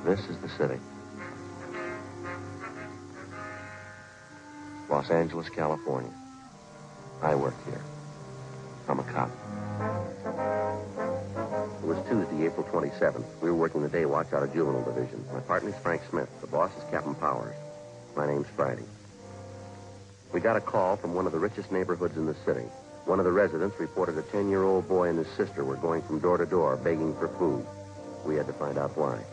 This is the city. Los Angeles, California. I work here. I'm a cop. It was Tuesday, April 27th. We were working the day watch out of Juvenile Division. My partner's Frank Smith. The boss is Captain Powers. My name's Friday. We got a call from one of the richest neighborhoods in the city. One of the residents reported a 10-year-old boy and his sister were going from door to door begging for food. We had to find out why.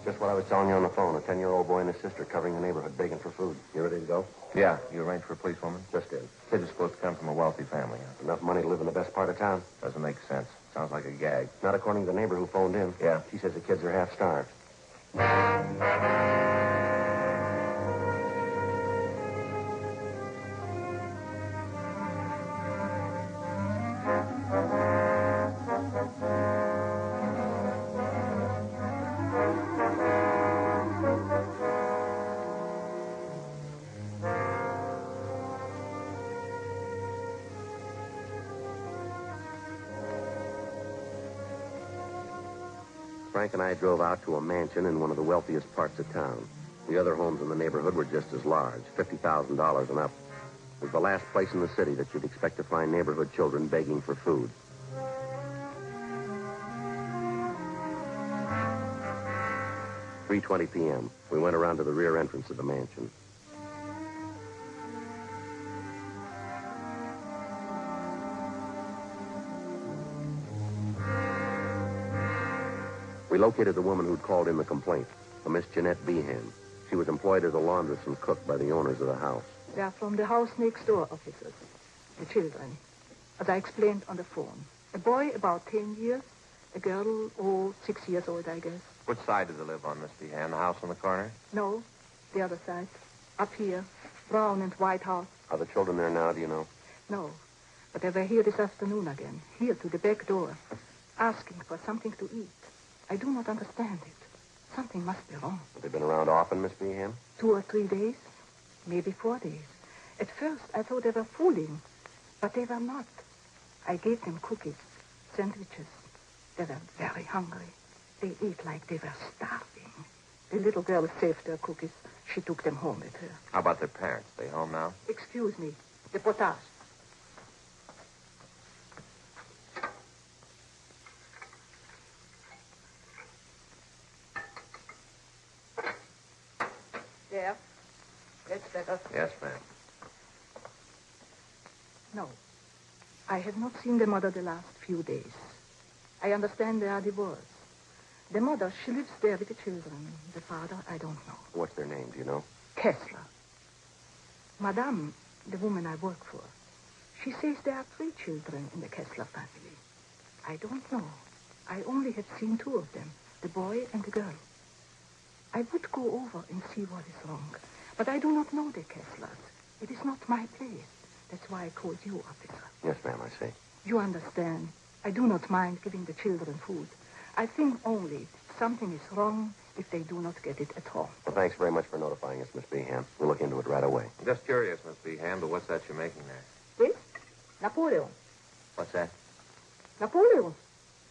Just what I was telling you on the phone. A 10-year-old boy and his sister covering the neighborhood begging for food. You ready to go? Yeah, you arranged for a policewoman? Just did. Kids are supposed to come from a wealthy family. Huh? Enough money to live in the best part of town. Doesn't make sense. Sounds like a gag. Not according to the neighbor who phoned in. Yeah. She says the kids are half starved. Frank and I drove out to a mansion in one of the wealthiest parts of town. The other homes in the neighborhood were just as large, $50,000 and up. It was the last place in the city that you'd expect to find neighborhood children begging for food. "3:20 p.m. We went around to the rear entrance of the mansion. We located the woman who'd called in the complaint, a Miss Jeanette Behan. She was employed as a laundress and cook by the owners of the house. They are from the house next door, officers. The children. As I explained on the phone. A boy about 10 years. A girl, 6 years old, I guess. Which side do they live on, Miss Behan? The house on the corner? No, the other side. Up here. Brown and white house. Are the children there now, do you know? No, but they were here this afternoon again. Here to the back door. Asking for something to eat. I do not understand it. Something must be wrong. Have they been around often, Miss Behan? 2 or 3 days. Maybe 4 days. At first, I thought they were fooling. But they were not. I gave them cookies, sandwiches. They were very hungry. They ate like they were starving. The little girl saved their cookies. She took them home with her. How about their parents? They home now? Excuse me. The potage. There. That's better. Yes, ma'am. No. I have not seen the mother the last few days. I understand they are divorced. The mother, she lives there with the children. The father, I don't know. What's their name, do you know? Kessler. Madame, the woman I work for, she says there are 3 children in the Kessler family. I don't know. I only have seen 2 of them, the boy and the girl. I would go over and see what is wrong, but I do not know the Kesslers. It is not my place. That's why I called you, officer. Yes, ma'am, I see. You understand. I do not mind giving the children food. I think only something is wrong if they do not get it at home. Well, thanks very much for notifying us, Miss Behan. We'll look into it right away. I'm just curious, Miss Behan, but what's that you're making there? This? Napoleon. What's that? Napoleon.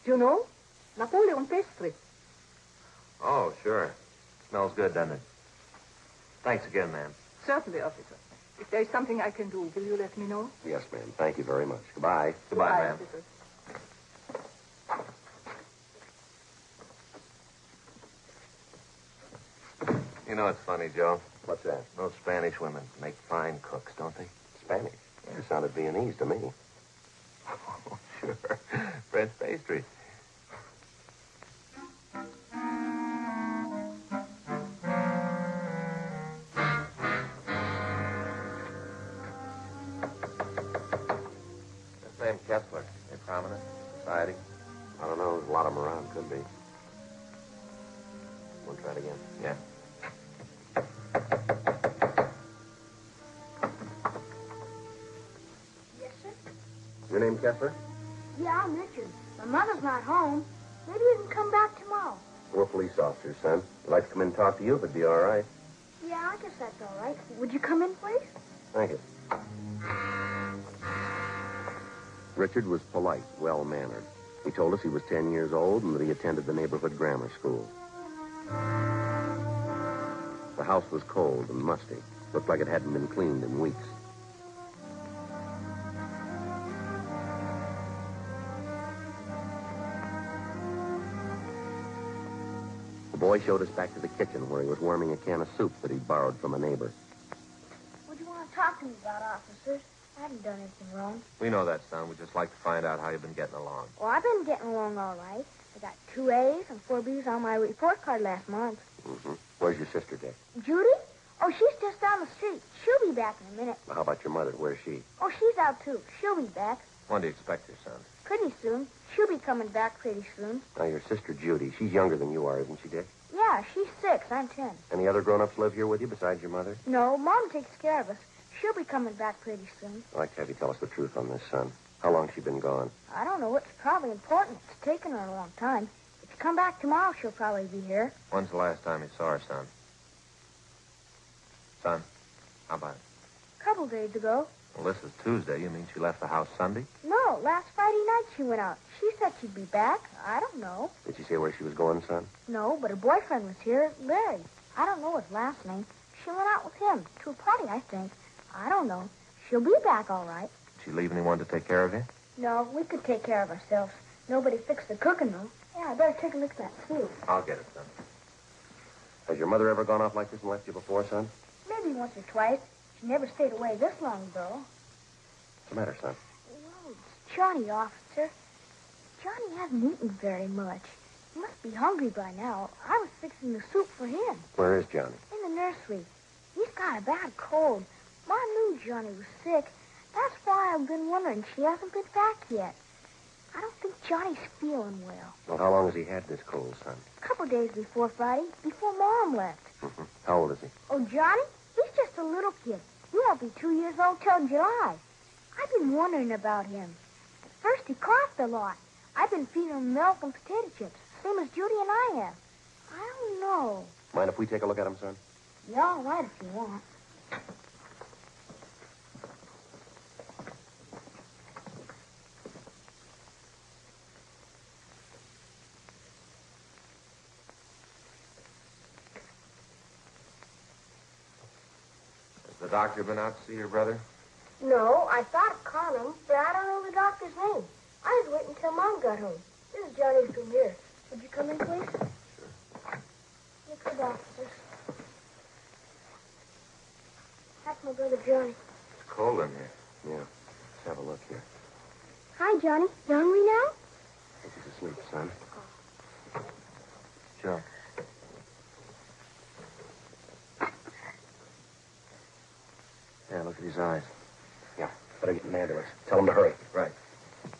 Do you know? Napoleon pastry. Oh, sure. Smells good, doesn't it? Thanks again, ma'am. Certainly, officer. If there's something I can do, will you let me know? Yes, ma'am. Thank you very much. Goodbye. Goodbye, ma'am. officer. You know, it's funny, Joe. What's that? Those Spanish women make fine cooks, don't they? Spanish. You sounded Viennese to me. Oh, sure. French pastry. This name Kessler, they prominent in society? I don't know. There's a lot of them around. Could be. Want to try it again? Yeah. Yes, Your name Kessler? Yeah, I'm Richard. My mother's not home. Maybe you can come back tomorrow. We're police officers, son. I'd like to come in and talk to you if it'd be all right. Yeah, I guess that's all right. Would you come in, please? Thank you. Richard was polite, well-mannered. He told us he was 10 years old and that he attended the neighborhood grammar school. The house was cold and musty. Looked like it hadn't been cleaned in weeks. The boy showed us back to the kitchen where he was warming a can of soup that he'd borrowed from a neighbor. What do you want to talk to me about, officers? I haven't done anything wrong. We know that, son. We'd just like to find out how you've been getting along. Well, I've been getting along all right. I got 2 A's and 4 B's on my report card last month. Mm-hmm. Where's your sister, Dick? Judy? Oh, she's just down the street. She'll be back in a minute. Well, how about your mother? Where's she? Oh, she's out, too. She'll be back. When do you expect her, son? Pretty soon. She'll be coming back pretty soon. Now, your sister, Judy, she's younger than you are, isn't she, Dick? Yeah, she's 6. I'm 10. Any other grown-ups live here with you besides your mother? No, Mom takes care of us. She'll be coming back pretty soon. I'd like to have you tell us the truth on this, son. How long's she been gone? I don't know. It's probably important. It's taken her a long time. If you come back tomorrow, she'll probably be here. When's the last time you saw her, son? Son, how about it? A couple days ago. Well, this is Tuesday. You mean she left the house Sunday? No, last Friday night she went out. She said she'd be back. I don't know. Did she say where she was going, son? No, but her boyfriend was here, Larry. I don't know his last name. She went out with him to a party, I think. I don't know. She'll be back all right. Did she leave anyone to take care of you? No, we could take care of ourselves. Nobody fixed the cooking, though. Yeah, I better take a look at that soup. I'll get it, son. Has your mother ever gone off like this and left you before, son? Maybe once or twice. She never stayed away this long, though. What's the matter, son? Well, it's Johnny, officer. Johnny hasn't eaten very much. He must be hungry by now. I was fixing the soup for him. Where is Johnny? In the nursery. He's got a bad cold. Mom knew Johnny was sick. That's why I've been wondering. She hasn't been back yet. I don't think Johnny's feeling well. Well, how long has he had this cold, son? A couple days before Friday, before Mom left. Mm-hmm. How old is he? Oh, Johnny? He's just a little kid. He won't be 2 years old till July. I've been wondering about him. At first, he coughed a lot. I've been feeding him milk and potato chips, same as Judy and I have. I don't know. Mind if we take a look at him, son? Yeah, all right if you want. Has the doctor been out to see your brother? No, I thought of calling him, but I don't know the doctor's name. I was waiting until Mom got home. This is Johnny's room here. Would you come in, please? Sure. Look at the officers. That's my brother Johnny. It's cold in here. Yeah. Let's have a look here. Hi, Johnny. You hungry now? I think he's asleep, son. Sure. Yeah, look at his eyes. Yeah, better get an ambulance. Tell him to hurry. Right.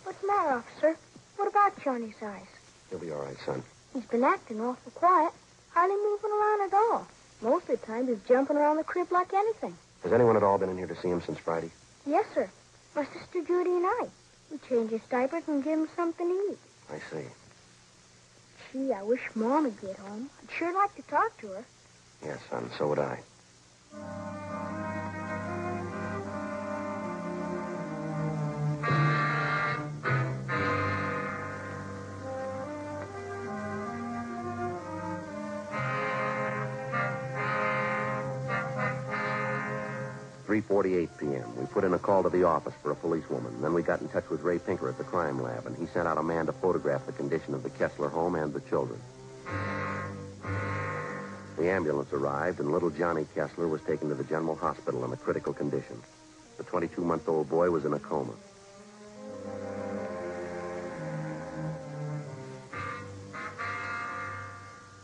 What's the matter, officer? What about Johnny's eyes? He'll be all right, son. He's been acting awful quiet, hardly moving around at all. Most of the time, he's jumping around the crib like anything. Has anyone at all been in here to see him since Friday? Yes, sir. My sister Judy and I. We change his diapers and give him something to eat. I see. Gee, I wish Mom would get home. I'd sure like to talk to her. Yes, son, so would I. "3:48 p.m. We put in a call to the office for a policewoman. Then we got in touch with Ray Pinker at the crime lab, and he sent out a man to photograph the condition of the Kessler home and the children. The ambulance arrived, and little Johnny Kessler was taken to the general hospital in a critical condition. The 22-month-old boy was in a coma.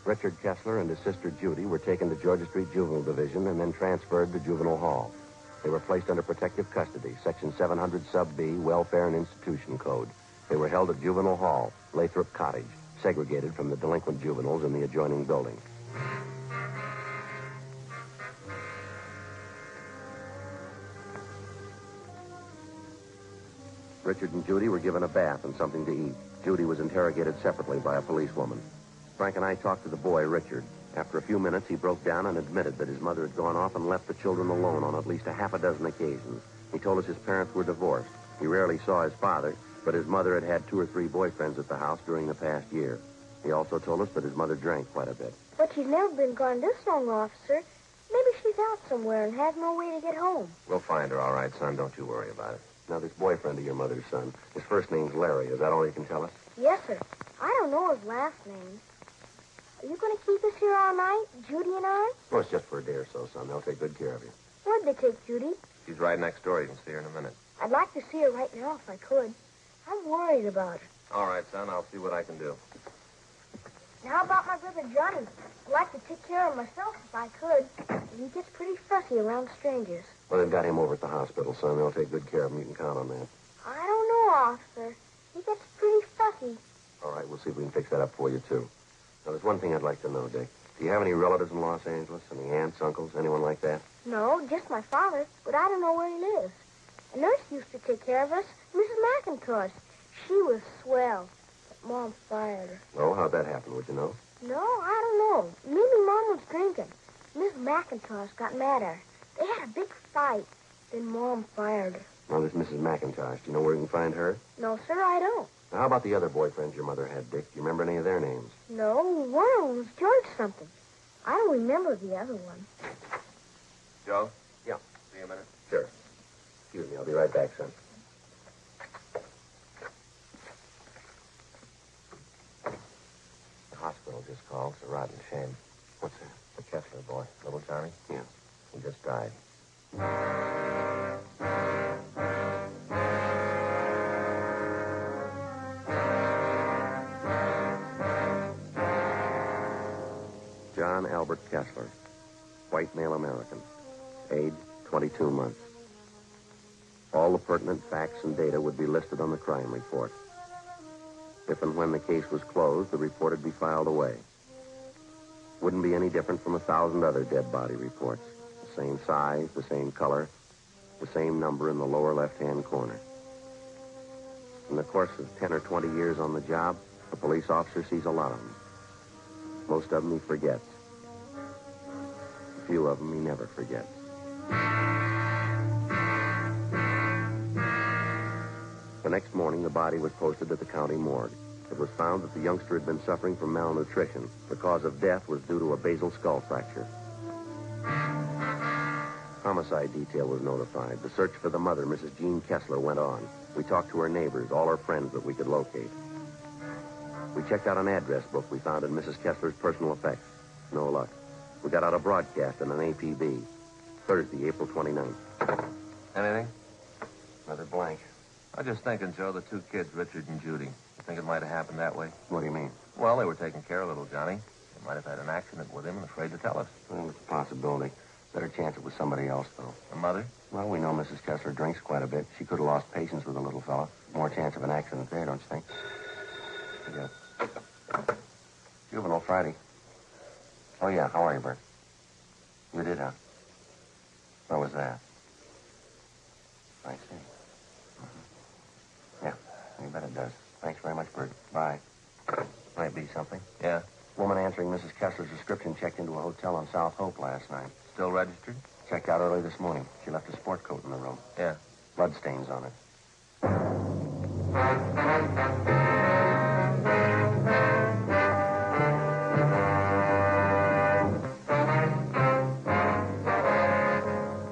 Richard Kessler and his sister Judy were taken to Georgia Street Juvenile Division and then transferred to Juvenile Hall. They were placed under protective custody, Section 700 Sub B, Welfare and Institution Code. They were held at Juvenile Hall, Lathrop Cottage, segregated from the delinquent juveniles in the adjoining building. Richard and Judy were given a bath and something to eat. Judy was interrogated separately by a policewoman. Frank and I talked to the boy, Richard. After a few minutes, he broke down and admitted that his mother had gone off and left the children alone on at least a half a dozen occasions. He told us his parents were divorced. He rarely saw his father, but his mother had had 2 or 3 boyfriends at the house during the past year. He also told us that his mother drank quite a bit. But she's never been gone this long, officer. Maybe she's out somewhere and has no way to get home. We'll find her, all right, son. Don't you worry about it. Now, this boyfriend of your mother's son, his first name's Larry. Is that all you can tell us? Yes, sir. I don't know his last name. Are you going to keep us here all night, Judy and I? Well, it's just for a day or so, son. They'll take good care of you. Where'd they take Judy? She's right next door. You can see her in a minute. I'd like to see her right now if I could. I'm worried about her. All right, son. I'll see what I can do. Now, how about my brother Johnny? I'd like to take care of myself if I could. He gets pretty fussy around strangers. Well, they've got him over at the hospital, son. They'll take good care of him. You can count on that. I don't know, officer. He gets pretty fussy. All right, we'll see if we can fix that up for you, too. Now, there's one thing I'd like to know, Dick. Do you have any relatives in Los Angeles? Any aunts, uncles, anyone like that? No, just my father, but I don't know where he lives. A nurse used to take care of us, Mrs. McIntosh. She was swell, but Mom fired her. Oh, how'd that happen? Would you know? No, I don't know. Maybe Mom was drinking. Miss McIntosh got mad at her. They had a big fight. Then Mom fired her. Now, this Mrs. McIntosh, do you know where you can find her? No, sir, I don't. Now, how about the other boyfriends your mother had, Dick? Do you remember any of their names? No, one of them was George something. I don't remember the other one. Joe? Yeah. See you a minute. Sure. Excuse me, I'll be right back, son. The hospital just called. It's a rotten shame. What's that? The Kessler boy, little Johnny. Yeah. He just died. John Albert Kessler, white male American, age 22 months. All the pertinent facts and data would be listed on the crime report. If and when the case was closed, the report would be filed away. Wouldn't be any different from 1,000 other dead body reports. The same size, the same color, the same number in the lower left-hand corner. In the course of 10 or 20 years on the job, a police officer sees a lot of them. Most of them he forgets. A few of them he never forgets. The next morning, the body was posted at the county morgue. It was found that the youngster had been suffering from malnutrition. The cause of death was due to a basal skull fracture. Homicide detail was notified. The search for the mother, Mrs. Jean Kessler, went on. We talked to her neighbors, all her friends that we could locate. We checked out an address book we found in Mrs. Kessler's personal effects. No luck. We got out a broadcast in an APB. Thursday, April 29th. Anything? Another blank. I was just thinking, Joe, the 2 kids, Richard and Judy. You think it might have happened that way? What do you mean? Well, they were taking care of little Johnny. They might have had an accident with him and afraid to tell us. Well, it's a possibility. Better chance it was somebody else, though. The mother? Well, we know Mrs. Kessler drinks quite a bit. She could have lost patience with the little fella. More chance of an accident there, don't you think? Yeah. Juvenile Friday. Oh, yeah. How are you, Bert? You did, huh? Where was that? I see. Yeah, you bet it does. Thanks very much, Bert. Bye. Might be something. Yeah. Woman answering Mrs. Kessler's description checked into a hotel on South Hope last night. Still registered? Checked out early this morning. She left a sport coat in the room. Yeah. Blood stains on it.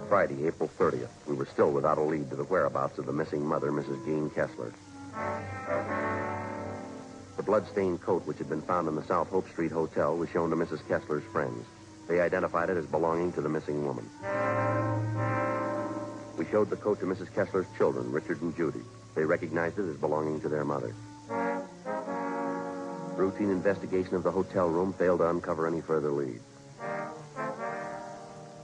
Friday, April 30th. We were still without a lead to the whereabouts of the missing mother, Mrs. Jean Kessler. The blood-stained coat which had been found in the South Hope Street Hotel was shown to Mrs. Kessler's friends. They identified it as belonging to the missing woman. We showed the coat to Mrs. Kessler's children, Richard and Judy. They recognized it as belonging to their mother. Routine investigation of the hotel room failed to uncover any further leads.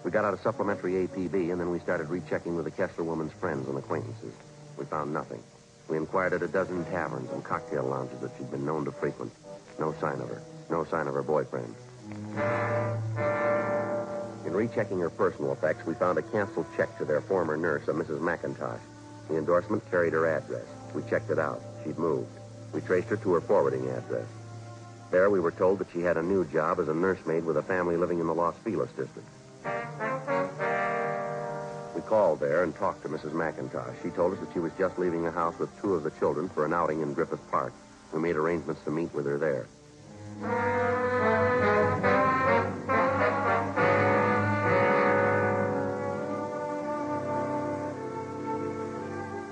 We got out a supplementary APB, and then we started rechecking with the Kessler woman's friends and acquaintances. We found nothing. We inquired at a dozen taverns and cocktail lounges that she'd been known to frequent. No sign of her. No sign of her boyfriend. In rechecking her personal effects, we found a canceled check to their former nurse, a Mrs. McIntosh. The endorsement carried her address. We checked it out. She'd moved. We traced her to her forwarding address. There, we were told that she had a new job as a nursemaid with a family living in the Los Feliz district. We called there and talked to Mrs. McIntosh. She told us that she was just leaving the house with two of the children for an outing in Griffith Park. We made arrangements to meet with her there.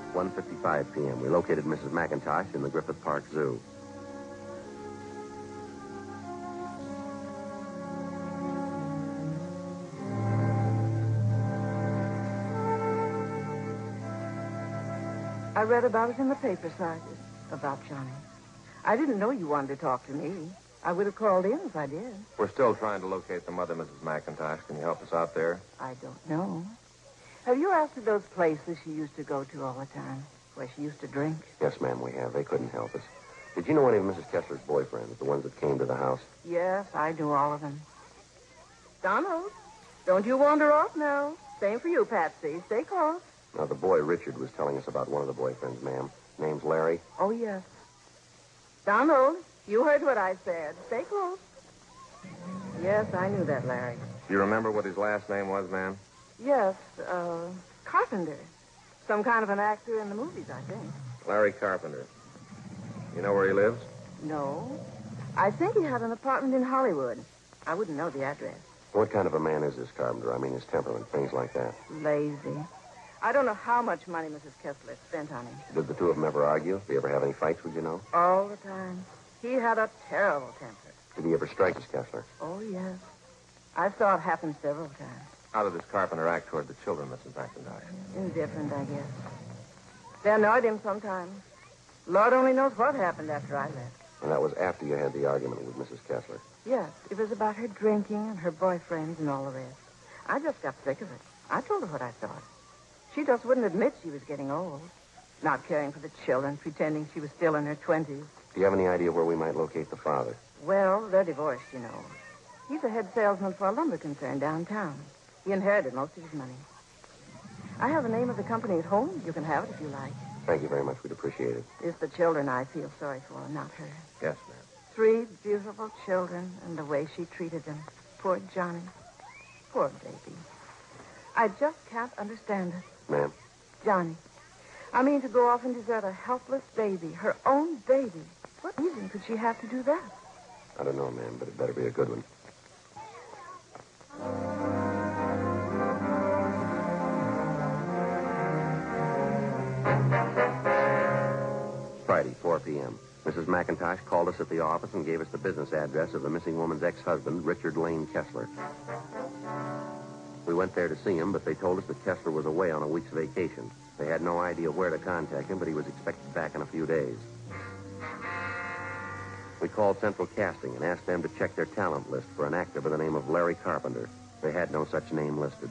At 1:55 p.m., we located Mrs. McIntosh in the Griffith Park Zoo. I read about it in the paper, Sergeant, about Johnny. I didn't know you wanted to talk to me. I would have called in if I did. We're still trying to locate the mother, Mrs. McIntosh. Can you help us out there? I don't know. Have you asked her those places she used to go to all the time, where she used to drink? Yes, ma'am, we have. They couldn't help us. Did you know any of Mrs. Kessler's boyfriends, the ones that came to the house? Yes, I knew all of them. Donald, don't you wander off now. Same for you, Patsy. Stay close. Now, the boy Richard was telling us about one of the boyfriends, ma'am. Name's Larry. Oh, yes. Donald, you heard what I said. Stay close. Yes, I knew that, Larry. Do you remember what his last name was, ma'am? Yes, Carpenter. Some kind of an actor in the movies, I think. Larry Carpenter. You know where he lives? No. I think he had an apartment in Hollywood. I wouldn't know the address. What kind of a man is this Carpenter? I mean, his temperament, things like that. Lazy. I don't know how much money Mrs. Kessler spent on him. Did the two of them ever argue? Did they ever have any fights, would you know? All the time. He had a terrible temper. Did he ever strike Miss Kessler? Oh, yes. I saw it happen several times. How did this Carpenter act toward the children, Mrs. McIntosh? Indifferent, I guess. They annoyed him sometimes. Lord only knows what happened after I left. And that was after you had the argument with Mrs. Kessler. Yes, it was about her drinking and her boyfriends and all the rest. I just got sick of it. I told her what I thought. She just wouldn't admit she was getting old. Not caring for the children, pretending she was still in her 20s. Do you have any idea where we might locate the father? Well, they're divorced, you know. He's a head salesman for a lumber concern downtown. He inherited most of his money. I have the name of the company at home. You can have it if you like. Thank you very much. We'd appreciate it. It's the children I feel sorry for, not her. Yes, ma'am. 3 beautiful children and the way she treated them. Poor Johnny. Poor baby. I just can't understand it. Ma'am? Johnny. I mean, to go off and desert a helpless baby, her own baby. What reason could she have to do that? I don't know, ma'am, but it better be a good one. Friday, 4 p.m. Mrs. McIntosh called us at the office and gave us the business address of the missing woman's ex-husband, Richard Lane Kessler. We went there to see him, but they told us that Kessler was away on a week's vacation. They had no idea where to contact him, but he was expected back in a few days. We called Central Casting and asked them to check their talent list for an actor by the name of Larry Carpenter. They had no such name listed.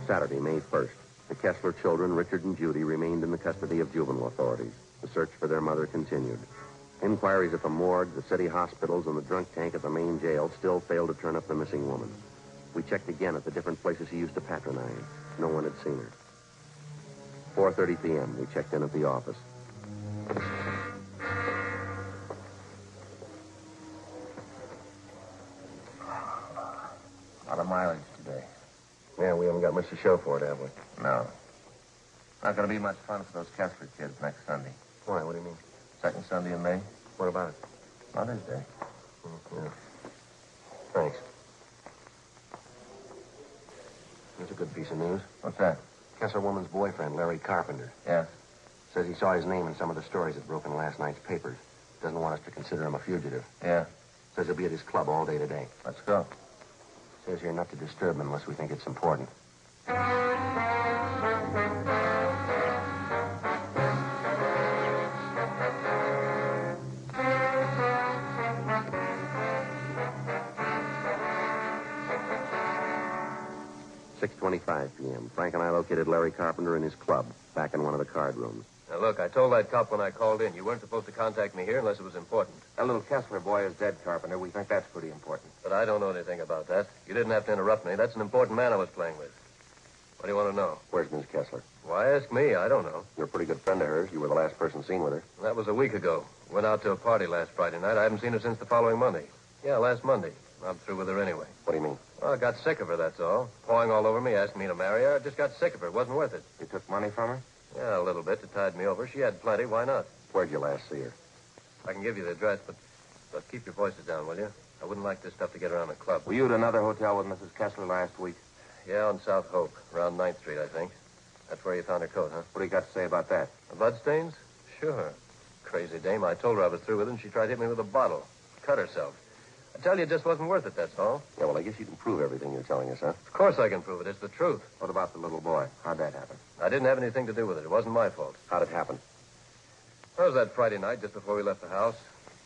Saturday, May 1st. The Kessler children, Richard and Judy, remained in the custody of juvenile authorities. The search for their mother continued. Inquiries at the morgue, the city hospitals, and the drunk tank at the main jail still failed to turn up the missing woman. We checked again at the different places he used to patronize. No one had seen her. 4:30 p.m., we checked in at the office. A lot of mileage today. Yeah, we haven't got much to show for it, have we? No. Not going to be much fun for those Kessler kids next Sunday. Why? What do you mean? Second Sunday in May. What about it? Mother's Day. Yeah. Thanks. Here's a good piece of news. What's that? Kessler woman's boyfriend, Larry Carpenter. Yes. Says he saw his name in some of the stories that broke in last night's papers. Doesn't want us to consider him a fugitive. Yeah. Says he'll be at his club all day today. Let's go. Says here not to disturb him unless we think it's important. .25 p.m. Frank and I located Larry Carpenter in his club, back in one of the card rooms. Now, look, I told that cop when I called in, you weren't supposed to contact me here unless it was important. That little Kessler boy is dead, Carpenter. We think that's pretty important. But I don't know anything about that. You didn't have to interrupt me. That's an important man I was playing with. What do you want to know? Where's Miss Kessler? Why ask me? I don't know. You're a pretty good friend of hers. You were the last person seen with her. That was a week ago. Went out to a party last Friday night. I haven't seen her since the following Monday. Yeah, last Monday. I'm through with her anyway. What do you mean? Well, I got sick of her, that's all. Pawing all over me, asking me to marry her. I just got sick of her. It wasn't worth it. You took money from her? Yeah, a little bit to tide me over. She had plenty. Why not? Where'd you last see her? I can give you the address, but keep your voices down, will you? I wouldn't like this stuff to get around the club. Were you at another hotel with Mrs. Kessler last week? Yeah, on South Hope, around 9th Street, I think. That's where you found her coat, huh? What do you got to say about that? The bloodstains? Sure. Crazy dame. I told her I was through with her, and she tried to hit me with a bottle. Cut herself. I tell you, it just wasn't worth it, that's all. Yeah, well, I guess you can prove everything you're telling us, huh? Of course I can prove it. It's the truth. What about the little boy? How'd that happen? I didn't have anything to do with it. It wasn't my fault. How'd it happen? It was that Friday night, just before we left the house.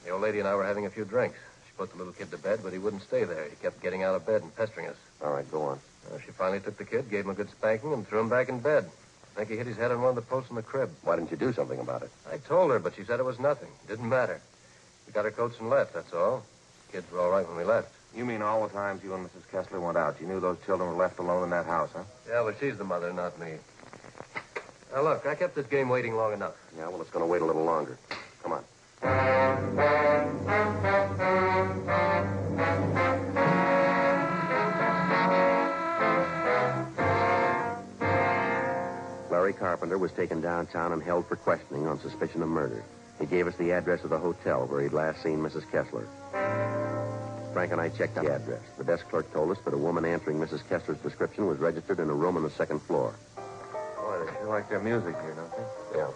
The old lady and I were having a few drinks. She put the little kid to bed, but he wouldn't stay there. He kept getting out of bed and pestering us. All right, go on. She finally took the kid, gave him a good spanking, and threw him back in bed. I think he hit his head on one of the posts in the crib. Why didn't you do something about it? I told her, but she said it was nothing. It didn't matter. We got our coats and left, that's all. Kids were all right when we left. You mean all the times you and Mrs. Kessler went out, you knew those children were left alone in that house, huh? Yeah, well, she's the mother, not me. Now, look, I kept this game waiting long enough. Yeah, well, it's going to wait a little longer. Come on. Larry Carpenter was taken downtown and held for questioning on suspicion of murder. He gave us the address of the hotel where he'd last seen Mrs. Kessler. Frank and I checked out the address. The desk clerk told us that a woman answering Mrs. Kessler's description was registered in a room on the second floor. Boy, they sure like their music here, don't they? Yeah.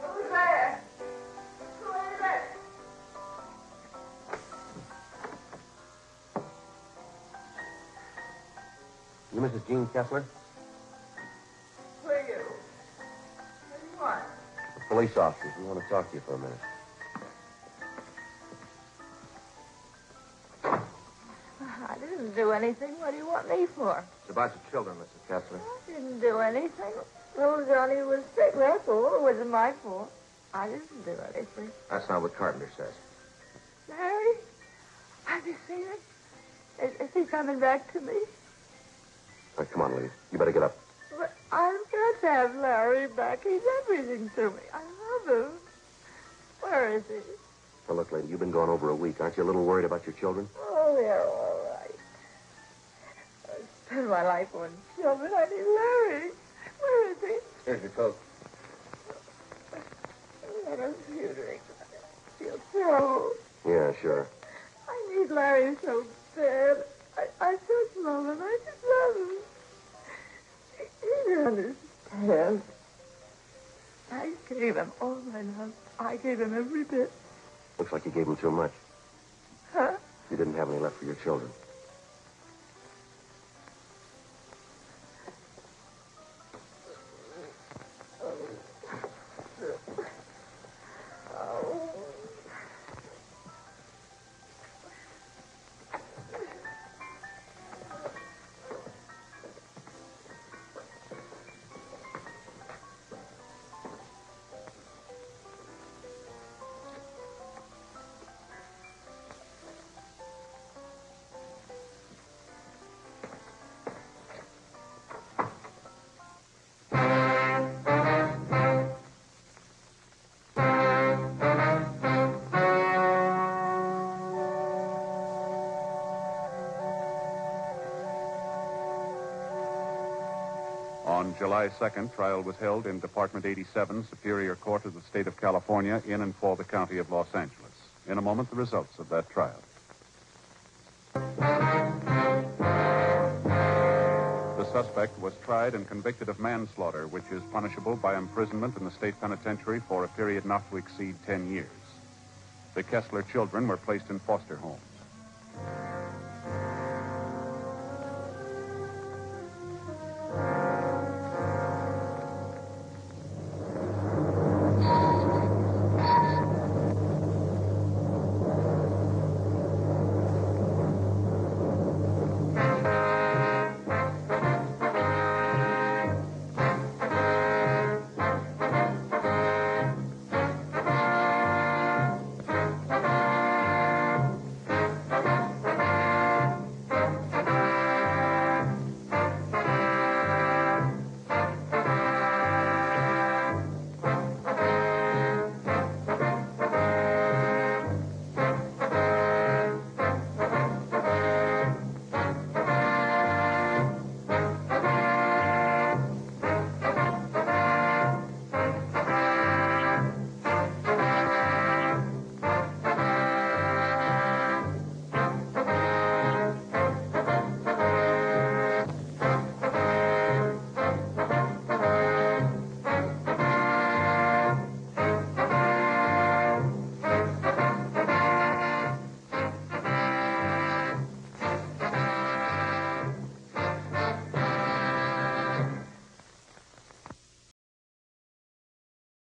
Who's there? Who is it? You Mrs. Jean Kessler? Who are you? What do you want? Police officers. We want to talk to you for a minute. I didn't do anything. What do you want me for? It's about your children, Mrs. Kessler. I didn't do anything. Little Johnny was sick, that's all. It wasn't my fault. I didn't do anything. That's not what Carpenter says. Larry? Have you seen him? Is he coming back to me? All right, come on, lady. You better get up. But I've got to have Larry back. He's everything to me. I love him. Where is he? Now, look, lady, you've been gone over a week. Aren't you a little worried about your children? Oh, they're all right. I spend my life on children. I need Larry. Where is he? Here's your coat. Let us few drinks. I feel so. Yeah, sure. I need Larry so bad. I just love him. I just love him. He doesn't understand. I gave him all my love. I gave him every bit. Looks like you gave them too much. Huh? You didn't have any left for your children. On July 2nd, trial was held in Department 87, Superior Court of the State of California, in and for the County of Los Angeles. In a moment, the results of that trial. The suspect was tried and convicted of manslaughter, which is punishable by imprisonment in the state penitentiary for a period not to exceed 10 years. The Kessler children were placed in foster homes.